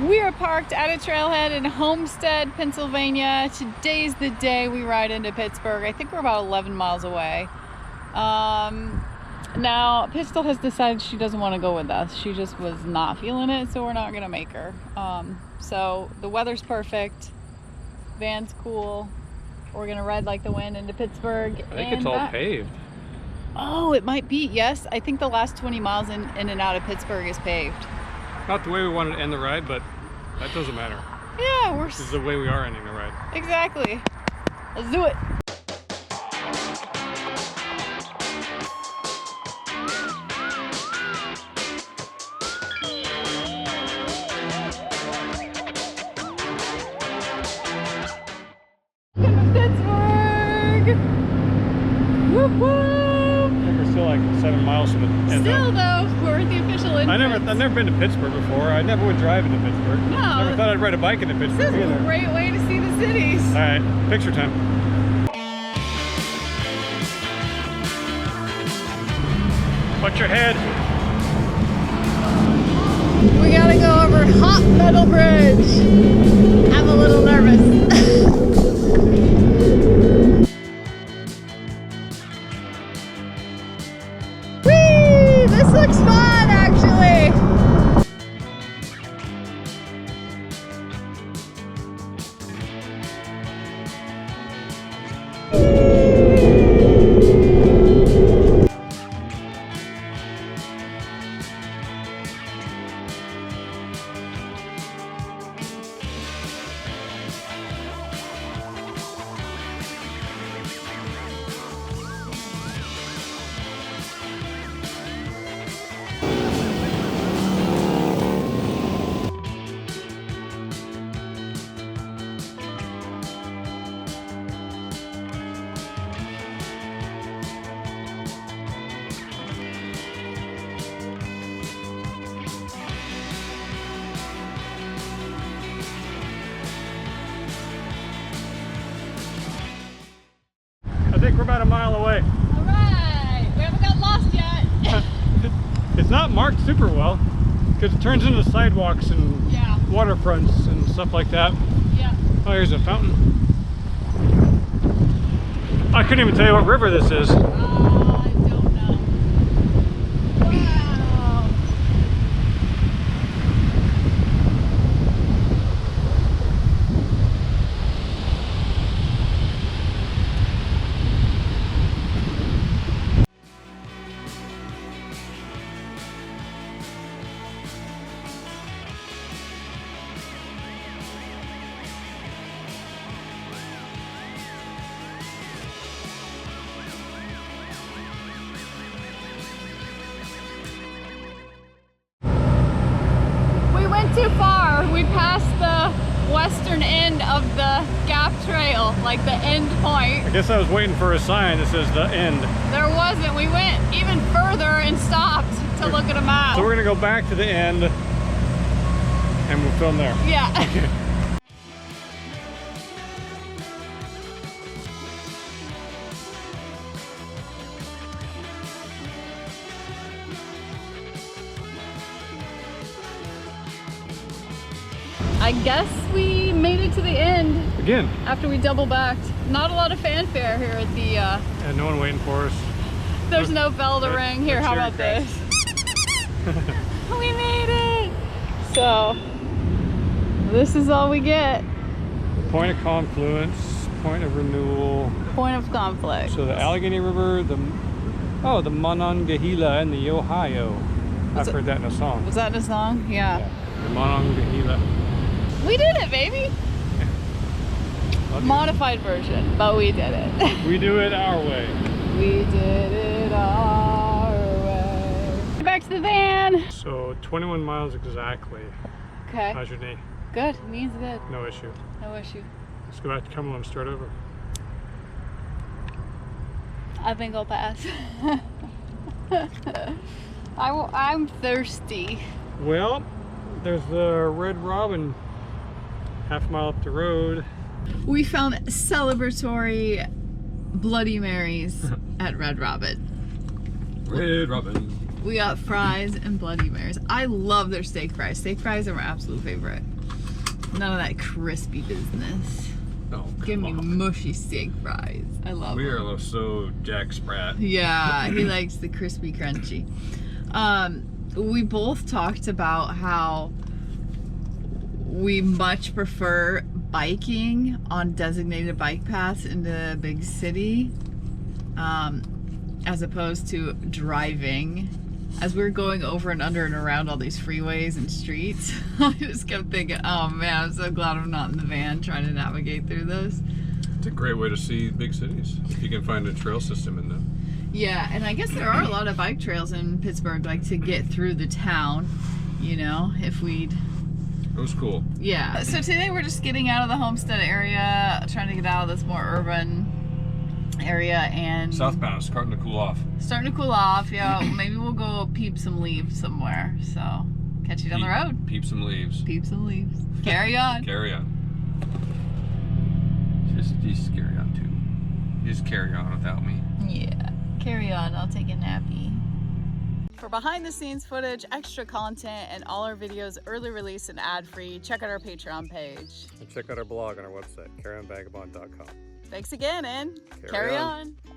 We are parked at a trailhead in Homestead, Pennsylvania. Today's the day we ride into Pittsburgh. I think we're about 11 miles away. Now, Pistol has decided she doesn't want to go with us. She just was not feeling it, so we're not going to make her. So the weather's perfect. Van's cool. We're going to ride like the wind into Pittsburgh. I think it's all paved. Oh, it might be. Yes, I think the last 20 miles in and out of Pittsburgh is paved. Not the way we wanted to end the ride, but that doesn't matter. Yeah, This is the way we are ending the ride. Exactly. Let's do it. Pittsburgh! Woo-hoo! We're still like 7 miles from the end. Still though, we're at the official entrance. I've never been to Pittsburgh before. I never would drive into Pittsburgh. No. Never thought I'd ride a bike into Pittsburgh This is either. a great way to see the cities. Alright, picture time. Watch your head. We gotta go over Hot Metal Bridge. I'm a little nervous. Whee! This looks fun, actually. I think we're about a mile away. All right, we haven't got lost yet. It's not marked super well because it turns into sidewalks and Yeah. waterfronts and stuff like that. Yeah. Oh, here's a fountain. I couldn't even tell you what river this is. I don't know. Wow. Too far. We passed the western end of the Gap Trail, like the end point. I guess I was waiting for a sign that says the end. There wasn't. We went even further and stopped to look at a map. So we're gonna go back to the end and we'll film there. Yeah. Okay. I guess we made it to the end Again. after we double backed. Not a lot of fanfare here at the And no one waiting for us. there's no bell to ring. Here, how Sherri about this? We made it! So this is all we get. Point of confluence, point of renewal. Point of conflict. So the Allegheny River, the Monongahela, and the Ohio. I've heard that in a song. Was that in a song? Yeah. The Monongahela. We did it, baby! Love you. Modified version, but we did it. We do it our way. We did it our way. Back to the van. So 21 miles exactly. Okay. How's your knee? Good. Knee's good. No issue. No issue. Let's go back to Cumberland and start over. I think I'll pass. I'm thirsty. Well, there's the Red Robin half mile up the road. We found celebratory Bloody Marys at Red Robin. Red Robin. We got fries and Bloody Marys. I love their steak fries. Steak fries are my absolute favorite. None of that crispy business. Oh, Give me on. mushy steak fries. I love We them. are so Jack Sprat. Yeah, he likes the crispy crunchy. We both talked about how we much prefer biking on designated bike paths in the big city as opposed to driving. As we were going over and under and around all these freeways and streets, I just kept thinking, oh man, I'm so glad I'm not in the van trying to navigate through this. It's a great way to see big cities if you can find a trail system in them. Yeah, and I guess there are a lot of bike trails in Pittsburgh, like to get through the town, you know, if we'd... It was cool. Yeah. So today we're just getting out of the Homestead area, trying to get out of this more urban area, and Southbound is starting to cool off. starting to cool off. Yeah, maybe we'll go peep some leaves somewhere. So catch you down the road. Peep some leaves. Peep some leaves. Carry on. Carry on. Just carry on too. Just carry on without me. Yeah. Carry on. I'll take a nappy. For behind the scenes footage, extra content, and all our videos early release and ad free, check out our Patreon page. And check out our blog on our website, carryonvagabond.com. Thanks again, and Carry carry on. on.